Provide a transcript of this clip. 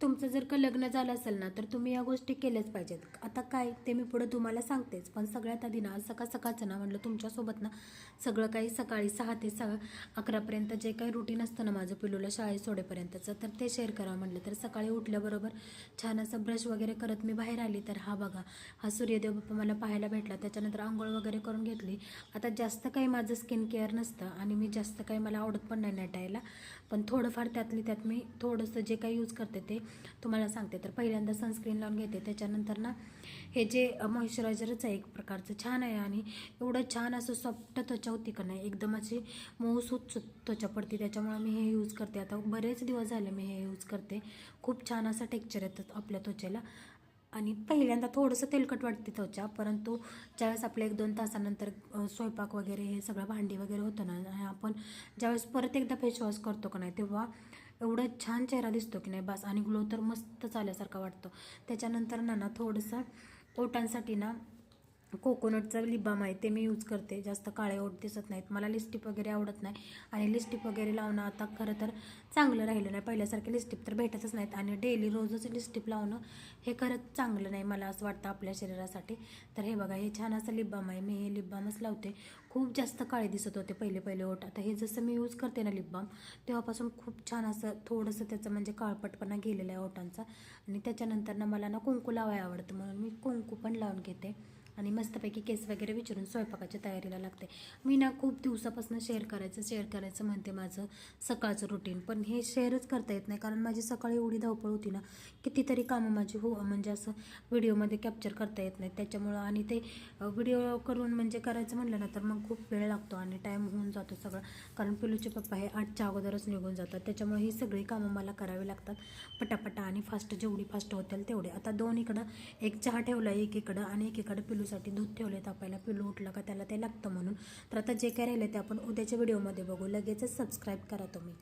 तुमचं जर का लग्न झालं असेल ना तर तुम्ही या गोष्टी केल्याच पाहिजेत. आता काय ते मी पुढे तुम्हाला सांगतेच, पण सगळ्यात आधी ना सकाळचं ना म्हटलं तुमच्यासोबत ना सगळं काही सकाळी 6 ते 11पर्यंत जे काही रुटीन असतं ना माझं पिलूला शाळेत सोडेपर्यंतचं, तर ते शेअर करावं म्हटलं. तर सकाळी उठल्याबरोबर छान असं ब्रश वगैरे करत मी बाहेर आली, तर हा बघा हा सूर्यदेव बाप्पा मला पाहायला भेटला. त्याच्यानंतर आंघोळ वगैरे करून घेतली. आता जास्त काही माझं स्किन केअर नसतं आणि मी जास्त काही मला आवडत पण नाही नटायला, पण थोडंफार त्यातली त्यात मी थोडंसं जे काही यूज करते ते तुम्हाला सांगते. तर पहिल्यांदा सनस्क्रीन लावून घेते, त्याच्यानंतर ना हे जे मॉइश्चरायझरच आहे एक प्रकारचं, छान आहे आणि एवढं छान असं सॉफ्ट त्वचा होती का नाही, एकदम अशी मऊसूत त्वचा पडते, त्याच्यामुळे मी हे यूज करते. आता बरेच दिवस झाले मी हे यूज करते. खूप छान असं टेक्स्चर येतं आपल्या त्वचेला आणि पहिल्यांदा थोडंसं तेलकट वाटते त्वचा, परंतु ज्यावेळेस आपल्या 1-2 तासानंतर स्वयंपाक वगैरे हे सगळं भांडी वगैरे होतं ना आणि आपण ज्यावेळेस परत एकदा फेसवॉश करतो का नाही, तेव्हा एवढं छान चेहरा दिसतो की नाही बस, आणि ग्लो तर मस्तच आल्यासारखा वाटतो. त्याच्यानंतर ना थोडंसं ओठांसाठी ना कोकोनटचं लिप बाम आहे, ते मी यूज करते. जास्त काळे ओठ दिसत नाहीत मला, लिपस्टिक वगैरे आवडत नाही आणि लिपस्टिक वगैरे लावणं आता खरं तर चांगलं राहिलं नाही. पहिल्यासारखे लिपस्टिक तर भेटतच नाहीत आणि डेली रोजच लिपस्टिक लावणं हे खरंच चांगलं नाही मला असं वाटतं आपल्या शरीरासाठी. तर हे बघा हे छान असं लिप बाम आहे, मी हे लिप बामच लावते. खूप जास्त काळे दिसत होते पहिले ओठ, आता हे जसं मी यूज करते ना लिप बाम तेव्हापासून खूप छान असं थोडंसं त्याचं म्हणजे काळपटपणा गेलेला आहे ओठांचा. आणि त्याच्यानंतर ना मला ना कुंकू लावायला आवडतं म्हणून मी कुंकू पण लावून घेते आणि मस्तपैकी केस वगैरे विचारून स्वयंपाकाच्या तयारीला लागते. मी ना खूप दिवसापासून शेअर करायचं म्हणते माझं सकाळचं रुटीन, पण हे शेअरच करता येत नाही कारण माझी सकाळी एवढी धावपळ होती ना, कितीतरी कामं माझी म्हणजे असं व्हिडिओमध्ये कॅप्चर करता येत नाही त्याच्यामुळं. आणि ते व्हिडिओ करून म्हणजे करायचं म्हणलं ना तर मग खूप वेळ लागतो आणि टाईम होऊन जातो सगळं, कारण पिलूचे पप्पा हे 8च्या अगोदरच निघून जातात, त्याच्यामुळे ही सगळी कामं मला करावी लागतात पटापटा आणि फास्ट, जेवढी फास्ट होतील तेवढे. आता 2 इकडं एक चहा ठेवला एकीकडं आणि एकीकडं पिलूसाठी दूध ठेवले तापायला, पिलू उठलं का त्याला ते लागतं म्हणून. तर आता जे काय राहिलं ते आपण उद्याच्या व्हिडिओमध्ये बघू. लगेचच सबस्क्राईब करा तुम्ही.